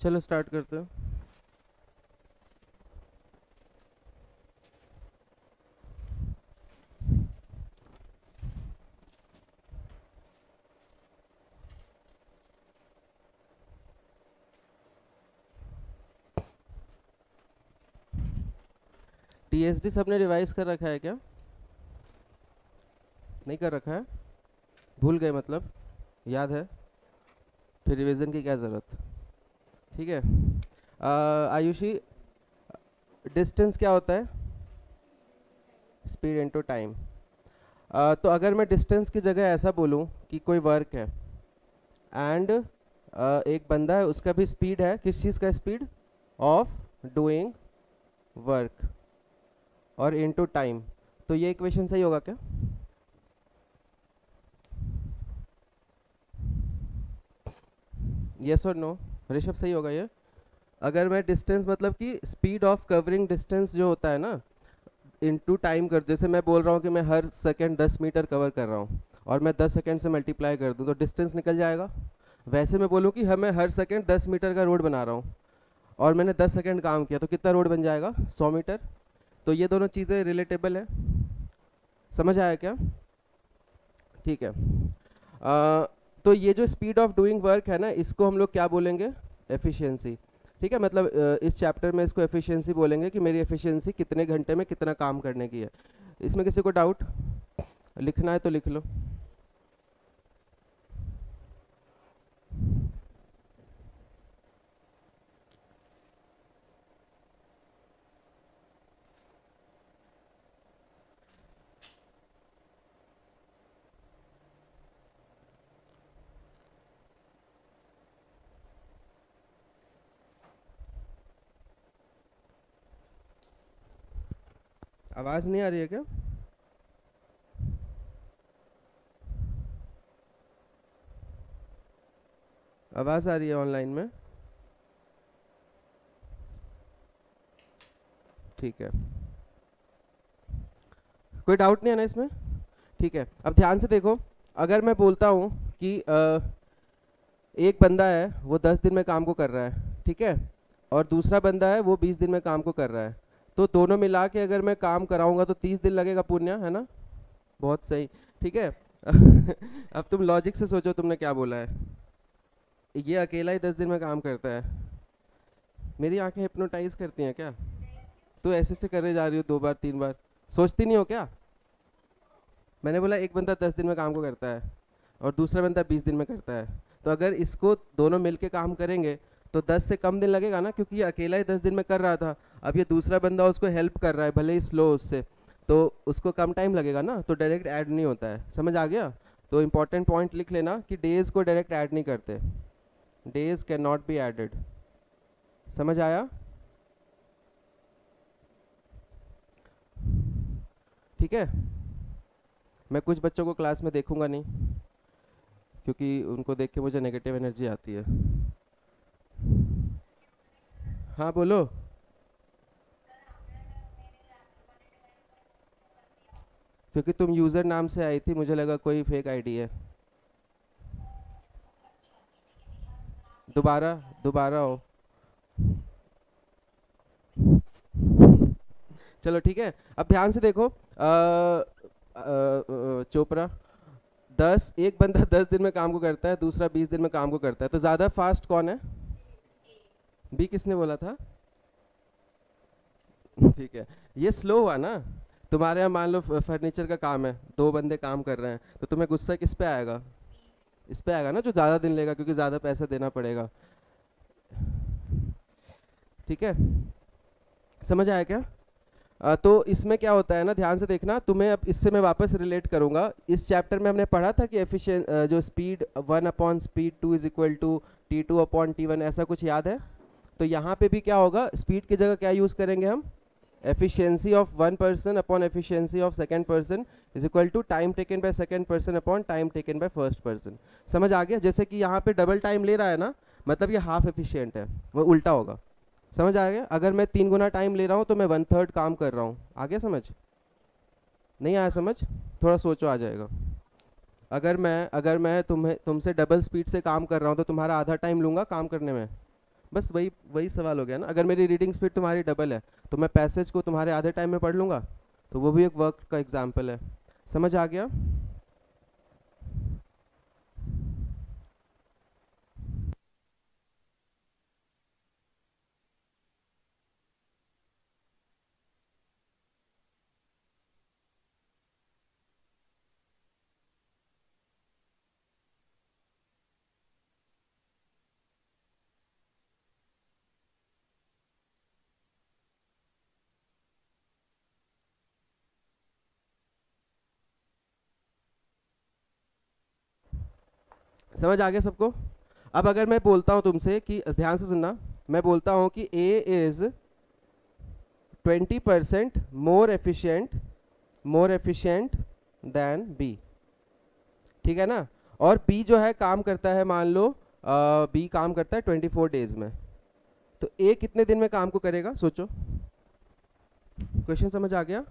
चलो स्टार्ट करते हैं। टीएसडी सबने रिवाइज कर रखा है क्या? नहीं कर रखा है? भूल गए मतलब? याद है? फिर रिवीजन की क्या ज़रूरत? ठीक है। आयुषी, डिस्टेंस क्या होता है? Speed into time. तो अगर मैं डिस्टेंस की जगह ऐसा बोलूं कि कोई वर्क है एंड एक बंदा है, उसका भी स्पीड है, किस चीज़ का स्पीड? ऑफ डूइंग वर्क और इनटू टाइम, तो ये इक्वेशन सही होगा क्या? यस और नो? ऋषभ सही होगा ये? अगर मैं डिस्टेंस मतलब कि स्पीड ऑफ कवरिंग डिस्टेंस जो होता है ना, इनटू टाइम कर, जैसे मैं बोल रहा हूँ कि मैं हर सेकंड 10 मीटर कवर कर रहा हूँ और मैं 10 सेकंड से मल्टीप्लाई कर दूँ तो डिस्टेंस निकल जाएगा। वैसे मैं बोलूँ कि मैं हर सेकंड 10 मीटर का रोड बना रहा हूँ और मैंने 10 सेकंड काम किया तो कितना रोड बन जाएगा? 100 मीटर। तो ये दोनों चीज़ें रिलेटेबल है। समझ आया क्या? ठीक है। तो ये जो स्पीड ऑफ डूइंग वर्क है ना, इसको हम लोग क्या बोलेंगे? एफिशिएंसी। ठीक है, मतलब इस चैप्टर में इसको एफिशिएंसी बोलेंगे कि मेरी एफिशिएंसी कितने घंटे में कितना काम करने की है। इसमें किसी को डाउट? लिखना है तो लिख लो। आवाज़ नहीं आ रही है क्या? आवाज़ आ रही है ऑनलाइन में? ठीक है, कोई डाउट नहीं है ना इसमें? ठीक है, अब ध्यान से देखो। अगर मैं बोलता हूँ कि एक बंदा है वो 10 दिन में काम को कर रहा है, ठीक है, और दूसरा बंदा है वो 20 दिन में काम को कर रहा है, तो दोनों मिला के अगर मैं काम कराऊंगा तो 30 दिन लगेगा पुण्य, है ना? बहुत सही। ठीक है। अब तुम लॉजिक से सोचो, तुमने क्या बोला है? ये अकेला ही 10 दिन में काम करता है। मेरी आंखें हिप्नोटाइज करती हैं क्या? तो ऐसे से करे जा रही हो 2 बार 3 बार, सोचती नहीं हो क्या? मैंने बोला एक बंदा 10 दिन में काम को करता है और दूसरा बंदा 20 दिन में करता है, तो अगर इसको दोनों मिलके काम करेंगे तो 10 से कम दिन लगेगा ना, क्योंकि ये अकेला ही 10 दिन में कर रहा था। अब ये दूसरा बंदा उसको हेल्प कर रहा है, भले ही स्लो उससे, तो उसको कम टाइम लगेगा ना, तो डायरेक्ट ऐड नहीं होता है। समझ आ गया? तो इंपॉर्टेंट पॉइंट लिख लेना कि डेज को डायरेक्ट ऐड नहीं करते, days can not be added. समझ आया? ठीक है। मैं कुछ बच्चों को क्लास में देखूंगा नहीं, क्योंकि उनको देख के मुझे नेगेटिव एनर्जी आती है। हाँ बोलो। क्योंकि तुम यूज़र नाम से आई थी, मुझे लगा कोई फेक आईडी है। दोबारा, दोबारा हो। चलो ठीक है, अब ध्यान से देखो। चोपड़ा, 10, एक बंदा 10 दिन में काम को करता है, दूसरा 20 दिन में काम को करता है, तो ज़्यादा फास्ट कौन है? बी किसने बोला था? ठीक है, ये स्लो हुआ ना। तुम्हारे यहाँ मान लो फर्नीचर का काम है, 2 बंदे काम कर रहे हैं, तो तुम्हें गुस्सा किस पे आएगा? इस पे आएगा ना, जो ज़्यादा दिन लेगा, क्योंकि ज़्यादा पैसा देना पड़ेगा। ठीक है, समझ आया क्या? तो इसमें क्या होता है ना, ध्यान से देखना, तुम्हें अब इससे मैं वापस रिलेट करूंगा। इस चैप्टर में हमने पढ़ा था कि एफिशिएंट जो speed 1/speed 2 is equal to T2/T1, ऐसा कुछ याद है? तो यहाँ पे भी क्या होगा, स्पीड की जगह क्या यूज़ करेंगे हम? Efficiency of 1 person upon efficiency of second person is equal to time taken by second person upon time taken by first person. समझ आ गया? जैसे कि यहाँ पे डबल टाइम ले रहा है ना, मतलब ये हाफ एफिशिएंट है, वो उल्टा होगा। समझ आ गया? अगर मैं 3 गुना टाइम ले रहा हूँ तो मैं 1/3 काम कर रहा हूँ। आ गया समझ? नहीं आया समझ? थोड़ा सोचो, आ जाएगा। अगर मैं तुमसे डबल स्पीड से काम कर रहा हूँ तो तुम्हारा आधा टाइम लूँगा काम करने में, बस वही वही सवाल हो गया ना। अगर मेरी रीडिंग स्पीड तुम्हारी डबल है तो मैं पैसेज को तुम्हारे आधे टाइम में पढ़ लूँगा, तो वो भी एक वर्क का एग्जाम्पल है। समझ आ गया? समझ आ गया सबको? अब अगर मैं बोलता हूँ तुमसे कि ध्यान से सुनना, मैं बोलता हूँ कि A is 20% more efficient than B, ठीक है ना? और बी जो है काम करता है, मान लो बी काम करता है 24 डेज में, तो ए कितने दिन में काम को करेगा? सोचो, क्वेश्चन समझ आ गया?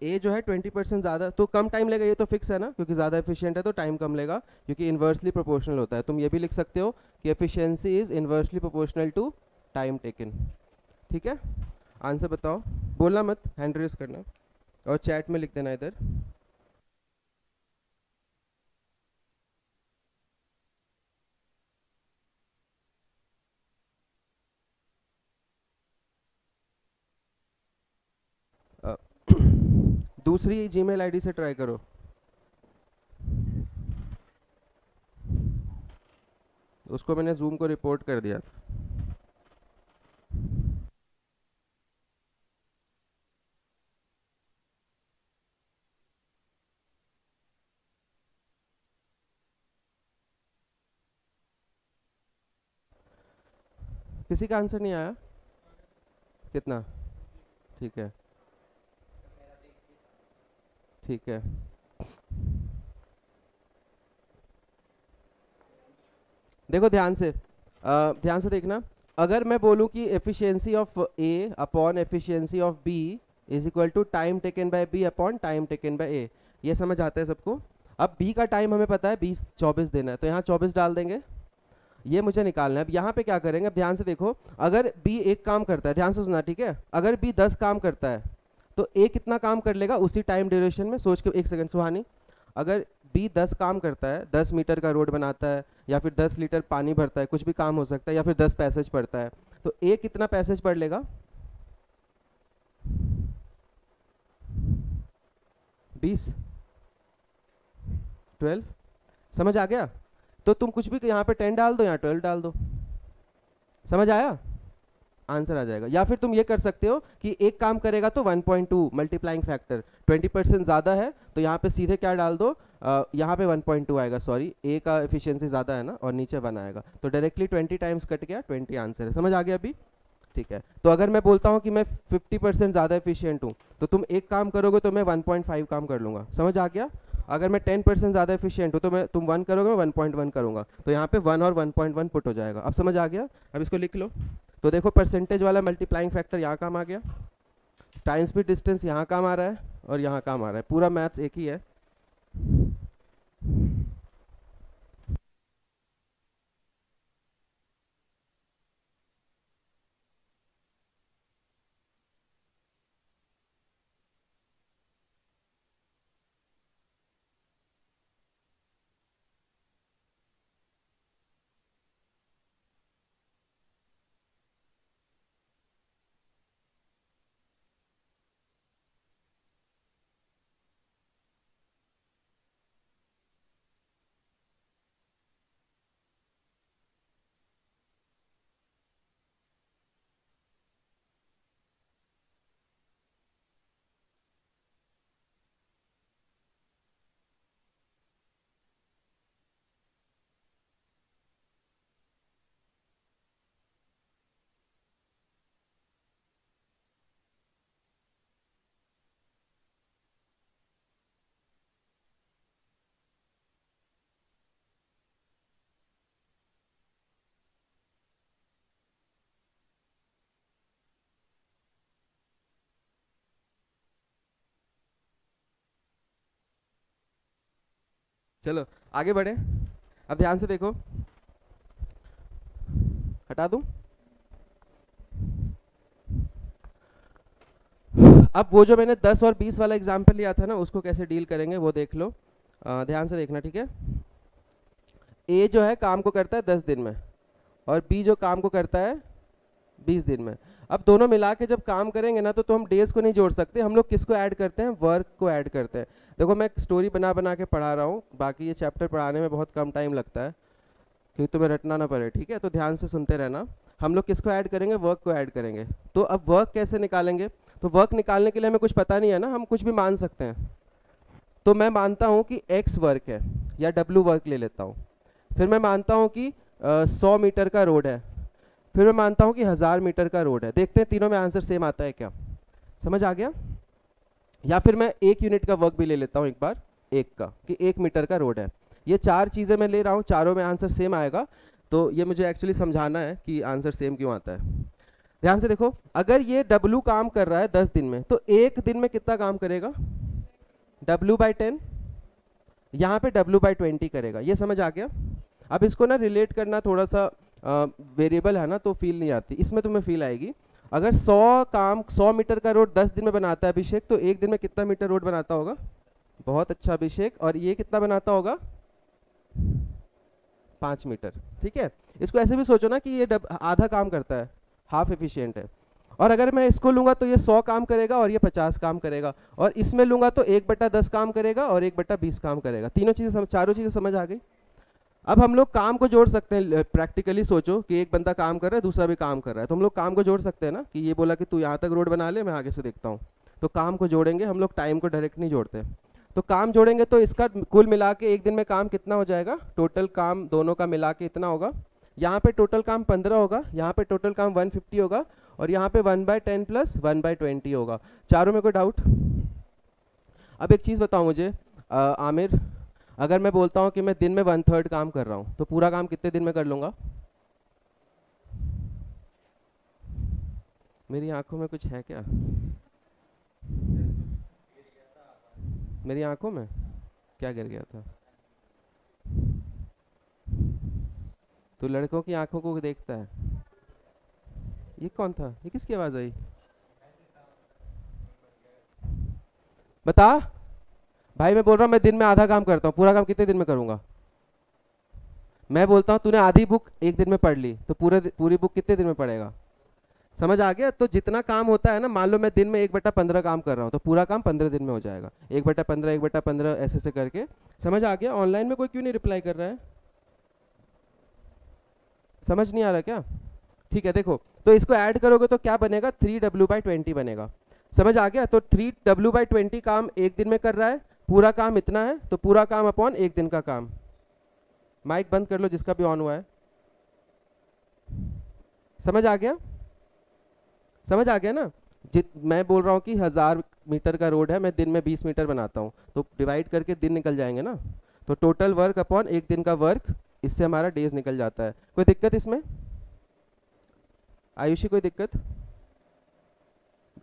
ए जो है 20% ज़्यादा, तो कम टाइम लेगा, ये तो फिक्स है ना, क्योंकि ज़्यादा एफिशिएंट है तो टाइम कम लेगा, क्योंकि इन्वर्सली प्रोपोर्शनल होता है। तुम ये भी लिख सकते हो कि efficiency is inversely proportional to time taken. ठीक है, आंसर बताओ, बोलना मत, हैंड रेज करना और चैट में लिख देना इधर। अ, दूसरी जीमेल आईडी से ट्राई करो। उसको मैंने जूम को रिपोर्ट कर दिया था। किसी का आंसर नहीं आया? कितना? ठीक है, ठीक है। देखो ध्यान से, ध्यान से देखना। अगर मैं बोलूँ कि efficiency of A upon efficiency of B is equal to time taken by B upon time taken by A, ये समझ आता है सबको? अब बी का टाइम हमें पता है 24 दिन है, तो यहाँ 24 डाल देंगे, ये मुझे निकालना है। अब यहाँ पे क्या करेंगे, अब ध्यान से देखो, अगर बी एक काम करता है, ध्यान से सुनना, ठीक है? अगर बी 10 काम करता है तो ए कितना काम कर लेगा उसी टाइम ड्यूरेशन में? सोच के, एक सेकंड सुहानी, अगर बी 10 काम करता है, 10 मीटर का रोड बनाता है, या फिर 10 लीटर पानी भरता है, कुछ भी काम हो सकता है, या फिर 10 पैसेज पढ़ता है, तो ए कितना पैसेज पढ़ लेगा? 20, 12। समझ आ गया? तो तुम कुछ भी यहाँ पे 10 डाल दो, यहाँ 12 डाल दो, समझ आया? आंसर आ जाएगा। या फिर तुम ये कर सकते हो कि एक काम करेगा तो 1.2 मल्टीप्लाइंग फैक्टर, 20% ज़्यादा है तो यहाँ पे सीधे क्या डाल दो, यहाँ पे 1.2 आएगा, सॉरी ए का एफिशिएंसी ज़्यादा है ना, और नीचे 1 आएगा, तो डायरेक्टली 20 टाइम्स कट गया, 20 आंसर है। समझ आ गया अभी? ठीक है, तो अगर मैं बोलता हूँ कि मैं 50% ज़्यादा एफिशिएंट हूँ, तो तुम एक काम करोगे तो मैं 1.5 काम कर लूँगा। समझ आ गया? अगर मैं 10% ज़्यादा एफिशिएंट हूँ तो मैं, तुम 1 करोगे मैं 1.1 करूँगा, तो यहाँ पे 1 और 1.1 पुट हो जाएगा। अब समझ आ गया? अब इसको लिख लो। तो देखो, परसेंटेज वाला मल्टीप्लाइंग फैक्टर यहाँ काम आ गया, टाइम स्पीड डिस्टेंस यहाँ काम आ रहा है, और यहाँ काम आ रहा है, पूरा मैथ्स एक ही है। चलो आगे बढ़े। अब ध्यान से देखो, हटा दूं? अब वो जो मैंने 10 और 20 वाला एग्जाम्पल लिया था ना, उसको कैसे डील करेंगे वो देख लो। ध्यान से देखना, ठीक है। ए जो है काम को करता है 10 दिन में, और बी जो काम को करता है 20 दिन में। अब दोनों मिला के जब काम करेंगे ना, तो हम डेज को नहीं जोड़ सकते, हम लोग किसको ऐड करते हैं? वर्क को ऐड करते हैं। देखो मैं स्टोरी बना बना के पढ़ा रहा हूँ, बाकी ये चैप्टर पढ़ाने में बहुत कम टाइम लगता है क्योंकि तुम्हें रटना ना पड़े, ठीक है। तो ध्यान से सुनते रहना। हम लोग किसको ऐड करेंगे? वर्क को ऐड करेंगे। तो अब वर्क कैसे निकालेंगे? तो वर्क निकालने के लिए हमें कुछ पता नहीं है ना, हम कुछ भी मान सकते हैं। तो मैं मानता हूँ कि एक्स वर्क है, या डब्ल्यू वर्क ले लेता हूँ। फिर मैं मानता हूँ कि 100 मीटर का रोड है। फिर मैं मानता हूँ कि 1000 मीटर का रोड है। देखते हैं तीनों में आंसर सेम आता है क्या। समझ आ गया? या फिर मैं 1 यूनिट का वर्क भी ले लेता हूँ एक बार, एक का, कि 1 मीटर का रोड है। ये 4 चीज़ें मैं ले रहा हूँ, चारों में आंसर सेम आएगा। तो ये मुझे एक्चुअली समझाना है कि आंसर सेम क्यों आता है। ध्यान से देखो, अगर ये डब्लू काम कर रहा है 10 दिन में, तो एक दिन में कितना काम करेगा? W/10। यहाँ पे W/20 करेगा। ये समझ आ गया? अब इसको ना रिलेट करना थोड़ा सा वेरिएबल है ना, तो फील नहीं आती, इसमें तुम्हें फील आएगी। अगर 100 मीटर का रोड 10 दिन में बनाता है अभिषेक, तो एक दिन में कितना मीटर रोड बनाता होगा? बहुत अच्छा अभिषेक। और ये कितना बनाता होगा? 5 मीटर। ठीक है, इसको ऐसे भी सोचो ना कि ये आधा काम करता है, हाफ एफिशिएंट है। और अगर मैं इसको लूंगा तो ये 100 काम करेगा और ये 50 काम करेगा, और इसमें लूंगा तो 1/10 काम करेगा और 1/20 काम करेगा। तीनों चीजें, चारों चीजें समझ आ गई? अब हम लोग काम को जोड़ सकते हैं। प्रैक्टिकली सोचो कि एक बंदा काम कर रहा है, दूसरा भी काम कर रहा है, तो हम लोग काम को जोड़ सकते हैं ना, कि ये बोला कि तू यहाँ तक रोड बना ले, मैं आगे से देखता हूँ। तो काम को जोड़ेंगे हम लोग, टाइम को डायरेक्ट नहीं जोड़ते। तो काम जोड़ेंगे तो इसका कुल मिला के एक दिन में काम कितना हो जाएगा? टोटल काम दोनों का मिला के इतना होगा। यहाँ पे टोटल काम 15 होगा, यहाँ पे टोटल काम 150 होगा, और यहाँ पे 1/10 प्लस 1/20 होगा। चारों में कोई डाउट? अब एक चीज़ बताओ मुझे आमिर, अगर मैं बोलता हूँ कि मैं दिन में 1/3 काम कर रहा हूँ, तो पूरा काम कितने दिन में कर लूँगा? मेरी आंखों में कुछ है क्या? मेरी आंखों में क्या गिर गया था? तू लड़कों की आंखों को देखता है? ये कौन था? ये किसकी आवाज़ आई? बता भाई। मैं बोल रहा हूँ मैं दिन में आधा काम करता हूँ, पूरा काम कितने दिन में करूँगा? मैं बोलता हूँ तूने आधी बुक एक दिन में पढ़ ली, तो पूरी बुक कितने दिन में पढ़ेगा? समझ आ गया? तो जितना काम होता है ना, मान लो मैं दिन में 1/15 काम कर रहा हूँ, तो पूरा काम 15 दिन में हो जाएगा। 1/15 1/15 ऐसे से करके। समझ आ गया? ऑनलाइन में कोई क्यों नहीं रिप्लाई कर रहा है? समझ नहीं आ रहा क्या? ठीक है, देखो तो इसको ऐड करोगे तो क्या बनेगा? 3W/20 बनेगा। समझ आ गया? तो 3W/20 काम एक दिन में कर रहा है, पूरा काम इतना है, तो पूरा काम अपॉन एक दिन का काम। माइक बंद कर लो जिसका भी ऑन हुआ है। समझ आ गया? समझ आ गया ना? मैं बोल रहा हूँ कि 1000 मीटर का रोड है, मैं दिन में 20 मीटर बनाता हूँ, तो डिवाइड करके दिन निकल जाएंगे ना। तो टोटल वर्क अपॉन एक दिन का वर्क, इससे हमारा डेज निकल जाता है। कोई दिक्कत इसमें? आयुषी कोई दिक्कत?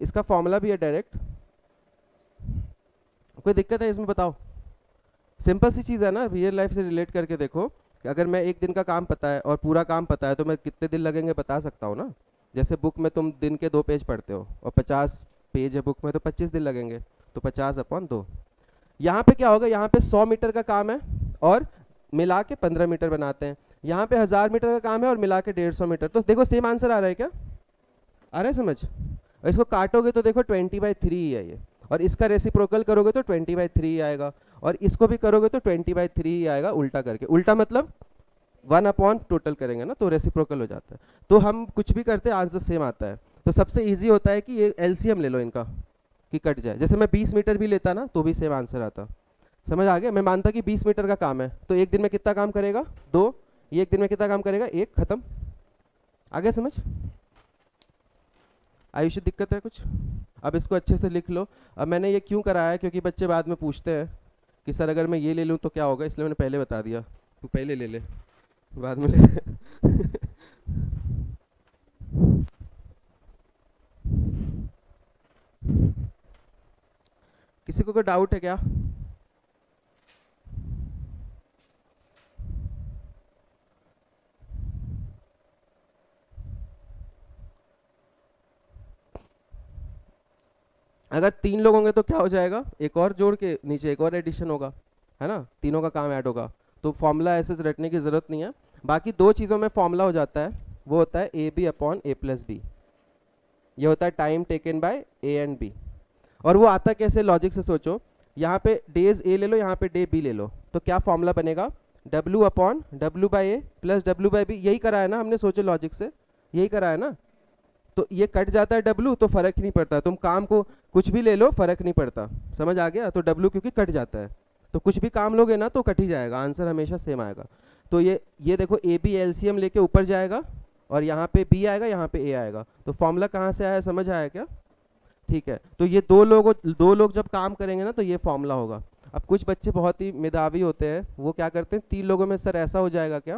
इसका फॉर्मूला भी है डायरेक्ट। कोई दिक्कत है इसमें? बताओ। सिंपल सी चीज़ है ना, रियल लाइफ से रिलेट करके देखो कि अगर मैं एक दिन का काम पता है और पूरा काम पता है, तो मैं कितने दिन लगेंगे बता सकता हूँ ना। जैसे बुक में तुम दिन के 2 पेज पढ़ते हो और 50 पेज है बुक में, तो 25 दिन लगेंगे, तो 50/2। यहाँ पे क्या होगा? यहाँ पे 100 मीटर का काम है और मिला के 15 मीटर बनाते हैं। यहाँ पे 1000 मीटर का काम है और मिला के 150 मीटर। तो देखो सेम आंसर आ रहा है क्या? आ रहा है समझ? और इसको काटोगे तो देखो 20/3 ही है ये, और इसका रेसिप्रोकल करोगे तो 20/3 आएगा, और इसको भी करोगे तो 20/3 ही आएगा, उल्टा करके। उल्टा मतलब 1 अपॉन टोटल करेंगे ना, तो रेसिप्रोकल हो जाता है। तो हम कुछ भी करते हैं आंसर सेम आता है। तो सबसे ईजी होता है कि ये एलसीएम ले लो इनका, कि कट जाए। जैसे मैं 20 मीटर भी लेता ना, तो भी सेम आंसर आता। समझ आ गया? मैं मानता कि 20 मीटर का काम है, तो एक दिन में कितना काम करेगा? 2। ये एक दिन में कितना काम करेगा? 1। खत्म। आ गया समझ? आयुष दिक्कत है कुछ? अब इसको अच्छे से लिख लो। अब मैंने ये क्यों कराया है, क्योंकि बच्चे बाद में पूछते हैं कि सर अगर मैं ये ले लूँ तो क्या होगा, इसलिए मैंने पहले बता दिया। तू पहले ले ले, बाद में ले किसी को कोई डाउट है क्या? अगर 3 लोग होंगे तो क्या हो जाएगा, एक और जोड़ के नीचे एक और एडिशन होगा, है ना, तीनों का काम ऐड होगा। तो फॉर्मूला ऐसे रटने की ज़रूरत नहीं है। बाकी 2 चीज़ों में फॉर्मूला हो जाता है, वो होता है A B upon A plus B. ये होता है time taken by A and B. और वो आता कैसे, लॉजिक से सोचो, यहाँ पे डेज ए ले लो, यहाँ पे डे बी ले लो, तो क्या फॉर्मूला बनेगा, W upon W by A plus W by B. यही करा है ना हमने, सोचो लॉजिक से, यही करा है ना। तो ये कट जाता है डब्ल्यू, तो फर्क ही नहीं पड़ता, तुम काम को कुछ भी ले लो फर्क नहीं पड़ता, समझ आ गया। तो डब्ल्यू क्योंकि कट जाता है, तो कुछ भी काम लोगे ना तो कट ही जाएगा, आंसर हमेशा सेम आएगा। तो ये देखो ए बी एलसीएम लेके ऊपर जाएगा, और यहाँ पे बी आएगा, यहाँ पे ए आएगा, तो फॉर्मूला कहाँ से आया, समझ आया क्या। ठीक है, तो ये दो लोग जब काम करेंगे ना तो ये फॉर्मूला होगा। अब कुछ बच्चे बहुत ही मेधावी होते हैं, वो क्या करते हैं, 3 लोगों में सर ऐसा हो जाएगा क्या,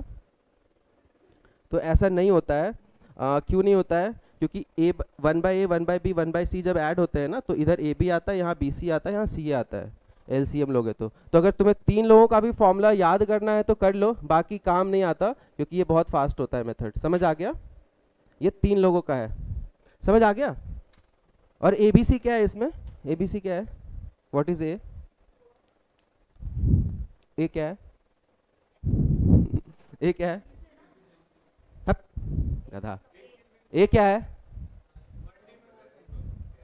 तो ऐसा नहीं होता है। क्यों नहीं होता है, क्योंकि ए 1/a 1/b 1/c जब ऐड होते हैं ना तो इधर ए बी आता है, यहाँ बी सी आता है, यहाँ सी आता है, एलसीएम लोगे तो अगर तुम्हें 3 लोगों का भी फॉर्मूला याद करना है तो कर लो, बाकी काम नहीं आता, क्योंकि ये बहुत फास्ट होता है मेथड। समझ आ गया, ये 3 लोगों का है, समझ आ गया। और ए बी सी क्या है इसमें, ए बी सी क्या है, व्हाट इज ए क्या है, ए क्या है, हप, गधा, ए क्या है,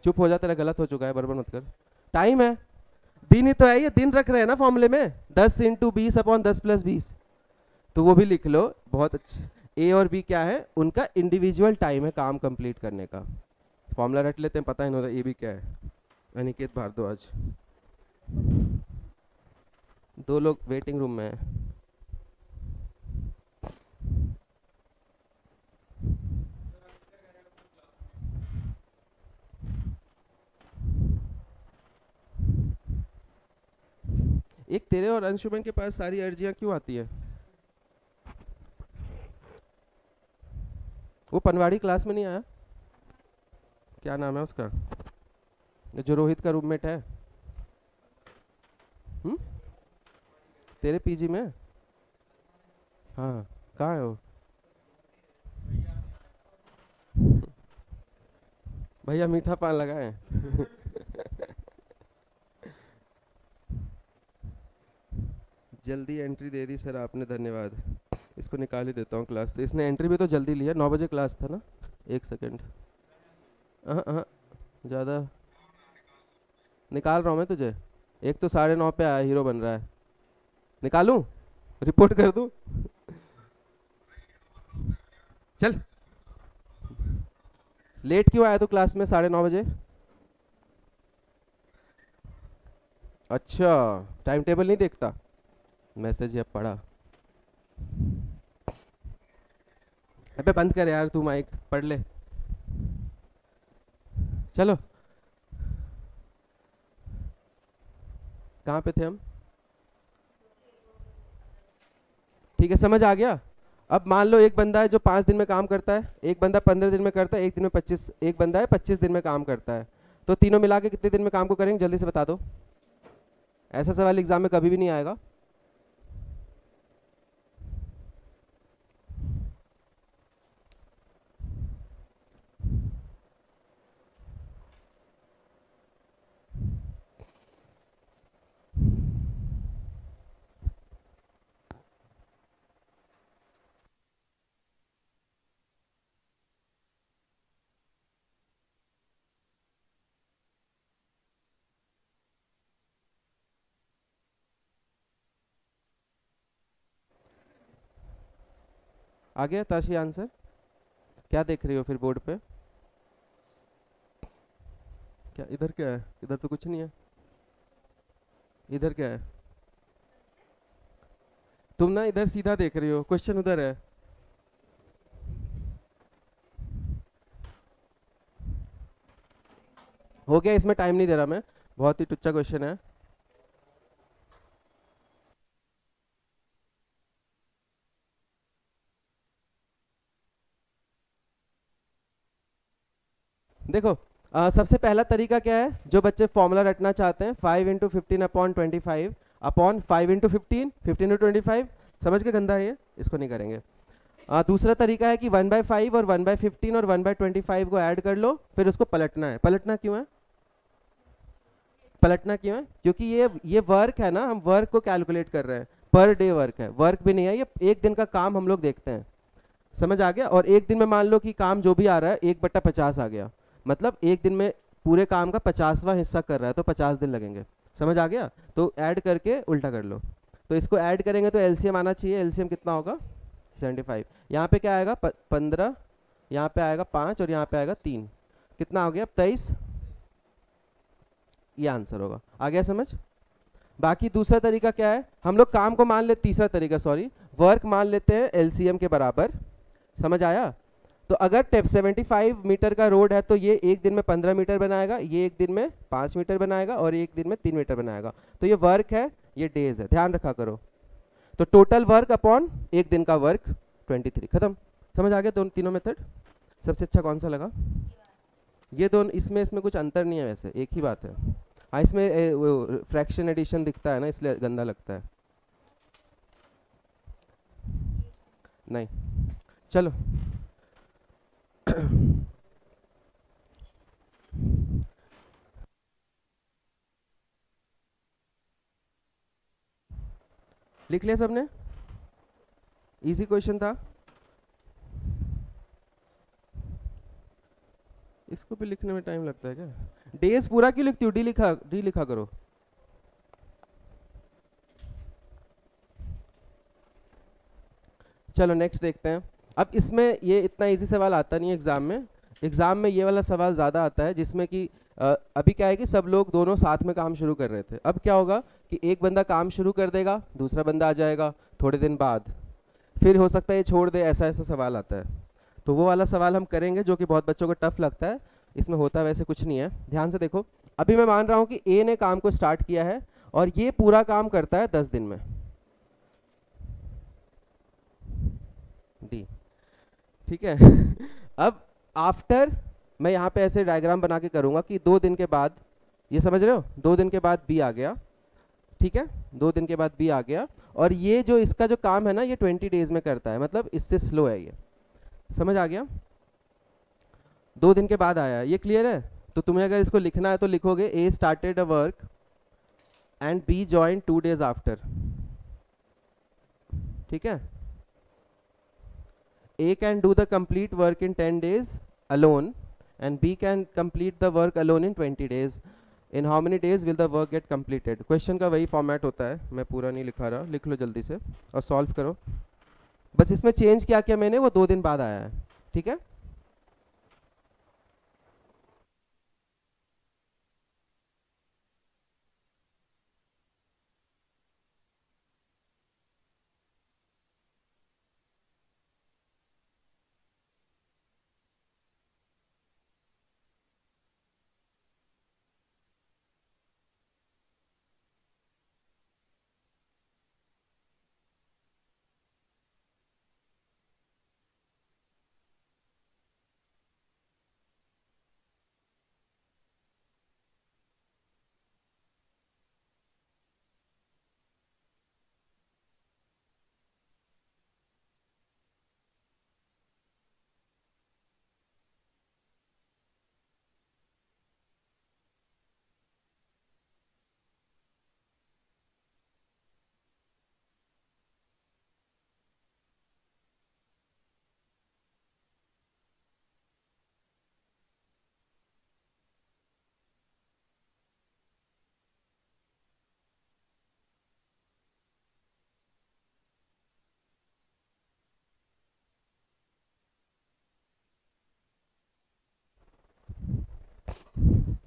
चुप हो जा, तेरा गलत हो चुका है, बर्बाद मत कर, टाइम है, दिन ही तो है, ये दिन रख रहे हैं ना फॉर्मूले में, 10 × 20 अपॉन 10 + 20, तो वो भी लिख लो, बहुत अच्छे। ए और बी क्या है, उनका इंडिविजुअल टाइम है काम कंप्लीट करने का, फॉर्मूला रट लेते हैं, पता ही नहीं होता ए बी क्या है। अनिकेत भारद्वाज, 2 लोग वेटिंग रूम में है। एक तेरे और अंशुमन के पास सारी अर्जियां क्यों आती है, वो पनवाड़ी क्लास में नहीं आया, क्या नाम है उसका, जो रोहित का रूममेट है, तेरे पीजी में, हाँ कहाँ है वो, भैया मीठा पान लगाए जल्दी एंट्री दे दी सर आपने, धन्यवाद। इसको निकाल ही देता हूँ क्लास से, इसने एंट्री भी तो जल्दी लिया, 9 बजे क्लास था ना, 1 सेकंड, ज़्यादा निकाल रहा हूँ मैं तुझे, एक तो 9:30 पे आया, हीरो बन रहा है, निकालूं, रिपोर्ट कर दूं, चल, लेट क्यों आया तू क्लास में 9:30 बजे, अच्छा टाइम टेबल नहीं देखता, मैसेज अब पढ़ा, अबे बंद कर यार तू माइक, पढ़ ले, चलो कहाँ पे थे हम, ठीक है समझ आ गया। अब मान लो एक बंदा है जो 5 दिन में काम करता है, एक बंदा 15 दिन में करता है, एक दिन में 25, एक बंदा है 25 दिन में काम करता है, तो तीनों मिला के कितने दिन में काम को करेंगे, जल्दी से बता दो, ऐसा सवाल एग्जाम में कभी भी नहीं आएगा। आ गया ताशी आंसर, क्या देख रही हो फिर बोर्ड पे, क्या इधर क्या है, इधर तो कुछ नहीं है, इधर क्या है, तुम ना इधर सीधा देख रही हो, क्वेश्चन उधर है, हो गया, इसमें टाइम नहीं दे रहा मैं, बहुत ही टुच्चा क्वेश्चन है। देखो सबसे पहला तरीका क्या है, जो बच्चे फॉर्मूला रटना चाहते हैं, 5 × 15 अपॉन 25 अपॉन 5 × 15 15 × 25, समझ के गंदा है ये, इसको नहीं करेंगे। दूसरा तरीका है कि 1/5 और 1/15 और 1/25 को ऐड कर लो, फिर उसको पलटना है, पलटना क्यों है, पलटना क्यों है? क्योंकि ये वर्क है ना, हम वर्क को कैलकुलेट कर रहे हैं, पर डे वर्क है, वर्क भी नहीं है, ये एक दिन का काम हम लोग देखते हैं। समझ आ गया? और एक दिन में मान लो कि काम जो भी आ रहा है 1/50 आ गया, मतलब एक दिन में पूरे काम का 50वां हिस्सा कर रहा है, तो 50 दिन लगेंगे। समझ आ गया? तो ऐड करके उल्टा कर लो, तो इसको ऐड करेंगे तो एलसीएम आना चाहिए। एलसीएम कितना होगा? 75। यहाँ पे क्या आएगा? 15, यहाँ पे आएगा 5 और यहाँ पे आएगा 3, कितना हो गया? 23। ये आंसर होगा। आ गया समझ? बाकी दूसरा तरीका क्या है, हम लोग काम को मान लेते, तीसरा तरीका सॉरी, वर्क मान लेते हैं एलसीएम के बराबर। समझ आया? तो अगर 75 मीटर का रोड है तो ये एक दिन में 15 मीटर बनाएगा, ये एक दिन में 5 मीटर बनाएगा और एक दिन में 3 मीटर बनाएगा। तो ये वर्क है, ये डेज है, ध्यान रखा करो। तो टोटल वर्क अपॉन एक दिन का वर्क 23, खत्म। समझ आ गया दोनों तीनों मेथड? सबसे अच्छा कौन सा लगा? ये दोनों, इसमें कुछ अंतर नहीं है, वैसे एक ही बात है। हाँ, इसमें वो फ्रैक्शन एडिशन दिखता है ना, इसलिए गंदा लगता है। नहीं, चलो लिख लिया सबने? इजी क्वेश्चन था। इसको भी लिखने में टाइम लगता है क्या? डेज पूरा क्यों लिखती हो? डी लिखा करो। चलो नेक्स्ट देखते हैं। अब इसमें ये इतना इजी सवाल आता नहीं है एग्जाम में। एग्जाम में ये वाला सवाल ज़्यादा आता है जिसमें कि अभी क्या है कि सब लोग दोनों साथ में काम शुरू कर रहे थे। अब क्या होगा कि एक बंदा काम शुरू कर देगा, दूसरा बंदा आ जाएगा थोड़े दिन बाद, फिर हो सकता है ये छोड़ दे, ऐसा ऐसा सवाल आता है। तो वो वाला सवाल हम करेंगे जो कि बहुत बच्चों को टफ लगता है। इसमें होता वैसे कुछ नहीं है, ध्यान से देखो। अभी मैं मान रहा हूँ कि ए ने काम को स्टार्ट किया है और ये पूरा काम करता है 10 दिन में। डी, ठीक है। अब आफ्टर, मैं यहाँ पे ऐसे डायग्राम बना के करूँगा कि 2 दिन के बाद, ये समझ रहे हो, 2 दिन के बाद बी आ गया, ठीक है, 2 दिन के बाद बी आ गया, और ये जो इसका जो काम है ना ये 20 डेज में करता है, मतलब इससे स्लो है ये। समझ आ गया? 2 दिन के बाद आया, ये क्लियर है? तो तुम्हें अगर इसको लिखना है तो लिखोगे A started a work and B join 2 days after. ठीक है, A can do the complete work in 10 days alone and B can complete the work alone in 20 days. In how many days will the work get completed? Question का वही format होता है, मैं पूरा नहीं लिखा रहा, लिख लो जल्दी से और सॉल्व करो। बस इसमें चेंज क्या किया मैंने, वो 2 दिन बाद आया है, ठीक है।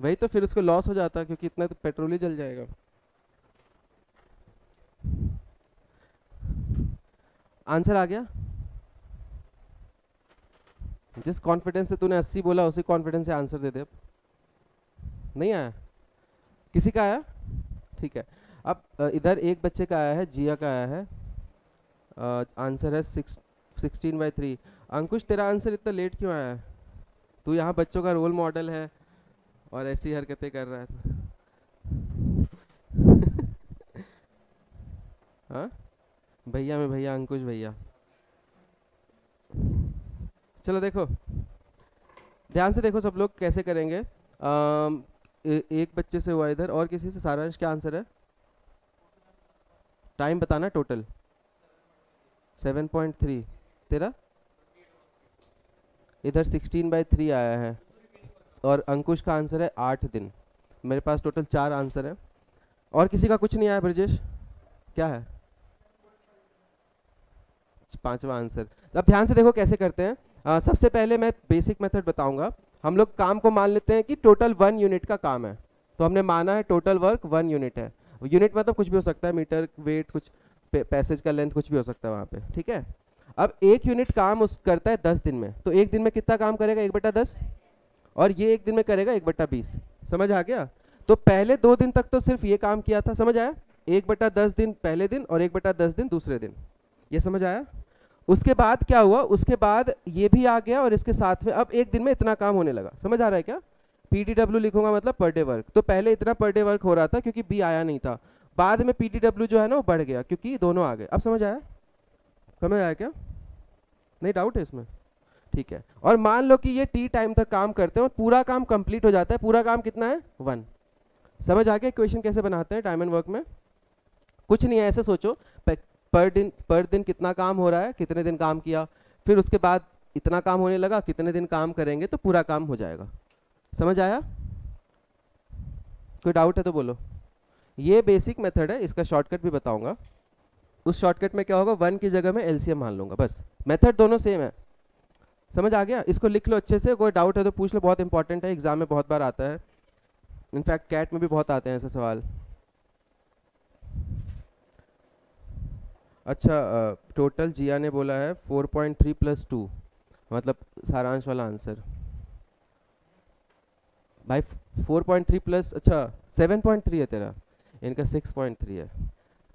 वही तो, फिर उसको लॉस हो जाता है क्योंकि इतना तो पेट्रोल ही जल जाएगा। आंसर आ गया? जिस कॉन्फिडेंस से तूने 80 बोला उसी कॉन्फिडेंस से आंसर दे दे। अब नहीं आया? किसी का आया? ठीक है। अब इधर एक बच्चे का आया है, जिया का आया है, आंसर है 16/3। अंकुश तेरा आंसर इतना लेट क्यों आया है? तू यहाँ बच्चों का रोल मॉडल है और ऐसी हरकतें कर रहा है। हाँ, भैया में भैया, अंकुश भैया। चलो देखो, ध्यान से देखो सब लोग कैसे करेंगे। एक बच्चे से हुआ इधर, और किसी से? सारांश क्या आंसर है? टाइम बताना टोटल। 7.3। तेरा इधर 16/3 आया है, और अंकुश का आंसर है 8 दिन। मेरे पास टोटल 4 आंसर है। और किसी का कुछ नहीं आया? ब्रजेश क्या है? 5वां आंसर। अब ध्यान से देखो कैसे करते हैं। सबसे पहले मैं बेसिक मेथड बताऊंगा। हम लोग काम को मान लेते हैं कि टोटल 1 यूनिट का काम है, तो हमने माना है टोटल वर्क 1 यूनिट है। यूनिट मतलब कुछ भी हो सकता है, मीटर, वेट, कुछ पैसेज का लेंथ, कुछ भी हो सकता है वहाँ पे, ठीक है। अब 1 यूनिट काम उस करता है 10 दिन में, तो 1 दिन में कितना काम करेगा? 1/10, और ये 1 दिन में करेगा 1/20। समझ आ गया? तो पहले 2 दिन तक तो सिर्फ ये काम किया था, समझ आया? 1/10 दिन पहले दिन और 1/10 दिन दूसरे दिन, ये समझ आया? उसके बाद क्या हुआ? उसके बाद ये भी आ गया, और इसके साथ में अब 1 दिन में इतना काम होने लगा। समझ आ रहा है क्या? PDW लिखूंगा मतलब पर डे वर्क। तो पहले इतना पर डे वर्क हो रहा था क्योंकि बी आया नहीं था, बाद में PDW जो है ना वो बढ़ गया क्योंकि दोनों आ गए। अब समझ आया? समझ आया क्या? नहीं डाउट है इसमें? ठीक है। और मान लो कि ये T टाइम तक काम करते हैं और पूरा काम कंप्लीट हो जाता है। पूरा काम कितना है? 1। समझ आ गया इक्वेशन कैसे बनाते हैं टाइम एंड वर्क में? कुछ नहीं है, ऐसे सोचो पर दिन कितना काम हो रहा है, कितने दिन काम किया, फिर उसके बाद इतना काम होने लगा, कितने दिन काम करेंगे तो पूरा काम हो जाएगा। समझ आया? कोई डाउट है तो बोलो। ये बेसिक मेथड है, इसका शॉर्टकट भी बताऊंगा। उस शॉर्टकट में क्या होगा? 1 की जगह में LCM मान लूंगा, बस। मेथड दोनों सेम है। समझ आ गया? इसको लिख लो अच्छे से, कोई डाउट है तो पूछ लो, बहुत इंपॉर्टेंट है, एग्जाम में बहुत बार आता है, इनफैक्ट कैट में भी बहुत आते हैं ऐसे सवाल। अच्छा, टोटल जिया ने बोला है 4.3 + 2, मतलब सारांश वाला आंसर। भाई 4.3 प्लस, अच्छा 7.3 है तेरा, इनका 6.3 है।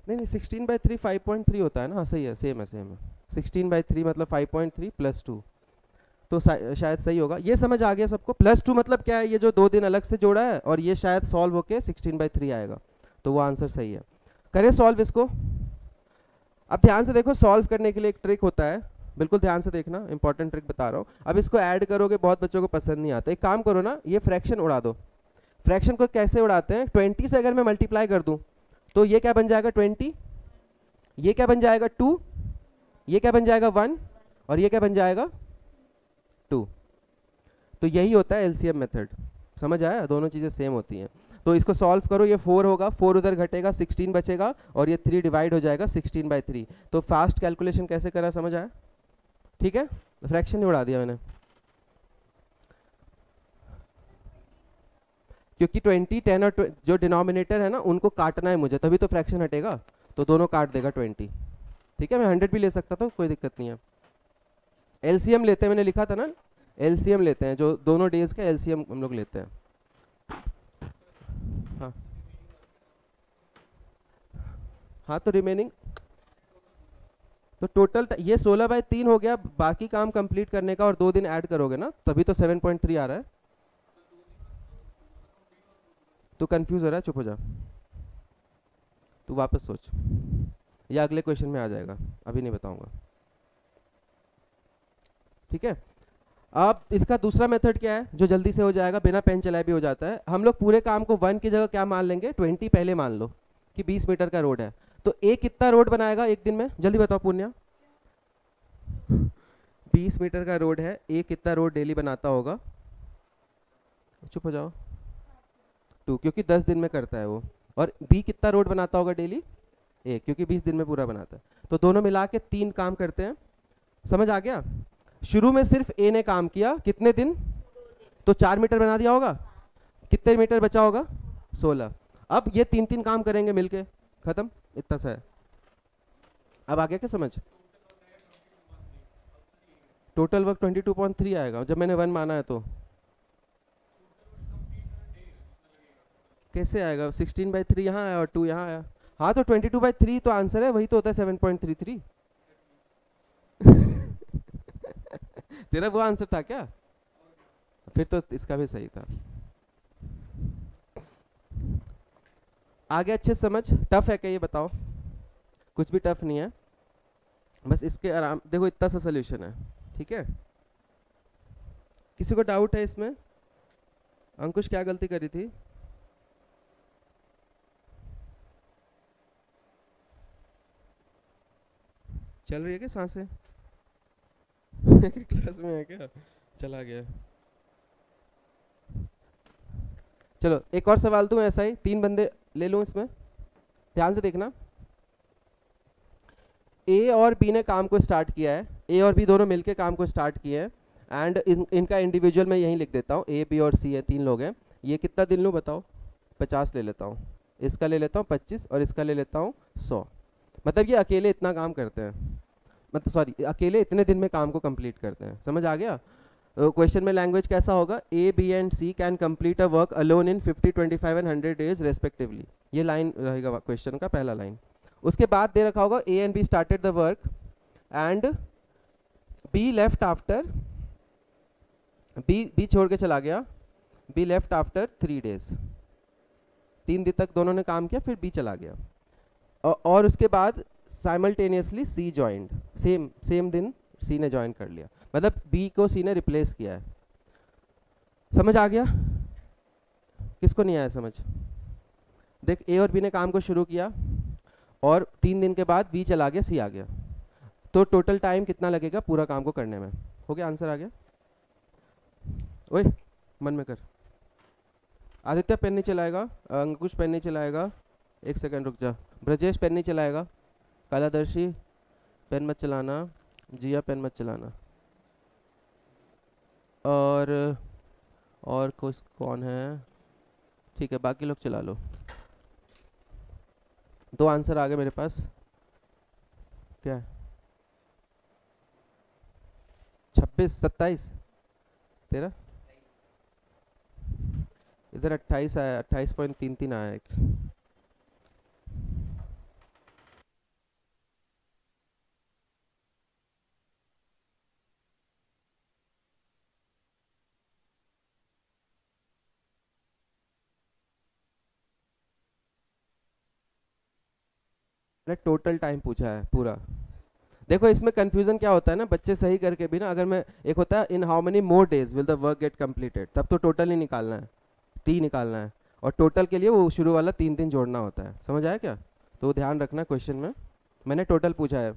नहीं 16/3 5.3 होता है ना? हाँ सही है, सेम है सेम है। 16/3 मतलब 5.3 + 2, तो शायद सही होगा। ये समझ आ गया सबको? +2 मतलब क्या है? ये जो 2 दिन अलग से जोड़ा है, और ये शायद सॉल्व होके 16/3 आएगा, तो वो आंसर सही है। करें सॉल्व इसको। अब ध्यान से देखो, सॉल्व करने के लिए एक ट्रिक होता है, बिल्कुल ध्यान से देखना, इंपॉर्टेंट ट्रिक बता रहा हूँ। अब इसको ऐड करोगे, बहुत बच्चों को पसंद नहीं आता। एक काम करो ना, ये फ्रैक्शन उड़ा दो। फ्रैक्शन को कैसे उड़ाते हैं? 20 से अगर मैं मल्टीप्लाई कर दूं तो ये क्या बन जाएगा? 20। ये क्या बन जाएगा? 2। ये क्या बन जाएगा? 1। और ये क्या बन जाएगा? 2। तो यही होता है LCM मेथड। समझ आया? दोनों चीज़ें सेम होती हैं। तो इसको सॉल्व करो, ये 4 होगा, 4 उधर घटेगा, 16 बचेगा, और ये 3 डिवाइड हो जाएगा 16/3। तो फास्ट कैलकुलेशन कैसे करा, समझ आया? ठीक है, फ्रैक्शन ही उड़ा दिया मैंने, क्योंकि 20, 10 और जो डिनोमिनेटर है ना उनको काटना है मुझे, तभी तो फ्रैक्शन हटेगा, तो दोनों काट देगा 20। ठीक है, मैं 100 भी ले सकता था, कोई दिक्कत नहीं है। LCM लेते हैं, मैंने लिखा था ना, LCM लेते हैं, जो दोनों डेज का LCM हम लोग लेते हैं। हाँ हाँ, तो रिमेनिंग तो टोटल ये 16/3 हो गया, बाकी काम कंप्लीट करने का, और 2 दिन ऐड करोगे ना, तभी तो 7.3 आ रहा है। तो कंफ्यूज हो रहा है, चुप हो जा, तू वापस सोच, या अगले क्वेश्चन में आ जाएगा, अभी नहीं बताऊंगा। ठीक है, अब इसका दूसरा मेथड क्या है जो जल्दी से हो जाएगा, बिना पेन चलाए भी हो जाता है। हम लोग पूरे काम को 1 की जगह क्या मान लेंगे? 20 पहले मान लो कि 20 मीटर का रोड है, तो एक कितना रोड बनाएगा 1 दिन में? जल्दी बताओ पुण्या। 20 मीटर का रोड है, एक कितना रोड डेली बनाता होगा? चुप हो जाओ, 2, क्योंकि 10 दिन में करता है वो। और बी कितना रोड बनाता होगा डेली? 1, क्योंकि 20 दिन में पूरा बनाता है। तो दोनों मिला के 3 काम करते हैं। समझ आ गया? शुरू में सिर्फ ए ने काम किया, कितने दिन? तो 4 मीटर बना दिया होगा, कितने मीटर बचा होगा? 16। अब ये 3 काम करेंगे मिलके, खत्म, इतना सा है। अब आ गया क्या समझ? टोटल वर्क 22.3 आएगा, जब मैंने 1 माना है तो कैसे आएगा? 16/3 यहाँ आया और 2 यहाँ आया। हाँ, तो 22/3 तो आंसर है, वही तो होता है 7.33। तेरा वो आंसर था क्या? फिर तो इसका भी सही था। आगे अच्छे समझ? टफ है क्या ये बताओ? कुछ भी टफ नहीं है, बस इसके आराम देखो, इतना सा सोल्यूशन है। ठीक है, किसी को डाउट है इसमें? अंकुश क्या गलती करी थी? चल रही है क्या सांसें? क्लास में है क्या? चला गया। चलो एक और सवाल दूं ऐसा ही, 3 बंदे ले लूं इसमें, ध्यान से देखना। ए और बी ने काम को स्टार्ट किया है, ए और बी दोनों मिलके काम को स्टार्ट किए हैं, एंड इनका इंडिविजुअल मैं यहीं लिख देता हूँ, ए बी और सी है, 3 लोग हैं। ये कितना दिन लूँ बताओ? 50 ले लेता हूँ, इसका ले लेता हूँ 25 और इसका ले लेता हूँ 100। मतलब ये अकेले इतना काम करते हैं, मतलब सॉरी अकेले इतने दिन में काम को कंप्लीट करते हैं। समझ आ गया? क्वेश्चन में लैंग्वेज कैसा होगा? A B and C can complete a work alone in 50, 25 and 100 days respectively. ये लाइन रहेगा क्वेश्चन का पहला लाइन। उसके बाद दे रखा होगा A and B started the work and B left after, B छोड़ के चला गया, बी लेफ्ट आफ्टर 3 डेज। 3 दिन तक दोनों ने काम किया, फिर बी चला गया। और उसके बाद साइमल्टेनियसली सी ज्वाइंड, सेम दिन सी ने ज्वाइन कर लिया, मतलब बी को सी ने रिप्लेस किया है। समझ आ गया? किसको नहीं आया समझ? देख ए और बी ने काम को शुरू किया और 3 दिन के बाद बी चला गया, सी आ गया, तो टोटल टाइम कितना लगेगा पूरा काम को करने में? हो गया? आंसर आ गया? ओए मन में कर। आदित्य पेन नहीं चलाएगा, अंकुश पेन नहीं चलाएगा, 1 सेकंड रुक जा। ब्रजेश पेन नहीं चलाएगा, कालादर्शी पेन मत चलाना, जिया पेन मत चलाना, और कुछ कौन है? ठीक है बाकी लोग चला लो। 2 आंसर आ गए मेरे पास। क्या है? 26, 27 तेरा? इधर 28 आया, 28.33 आया एक। टोटल टाइम पूछा है पूरा। देखो इसमें कंफ्यूजन क्या होता है ना, बच्चे सही करके भी ना, अगर मैं एक होता है इन how many more days will the work get completed, तब तो टोटल ही निकालना है, टी निकालना है, और टोटल के लिए वो शुरू वाला 3 दिन जोड़ना होता है। समझ आया क्या? तो ध्यान रखना क्वेश्चन में मैंने टोटल पूछा है।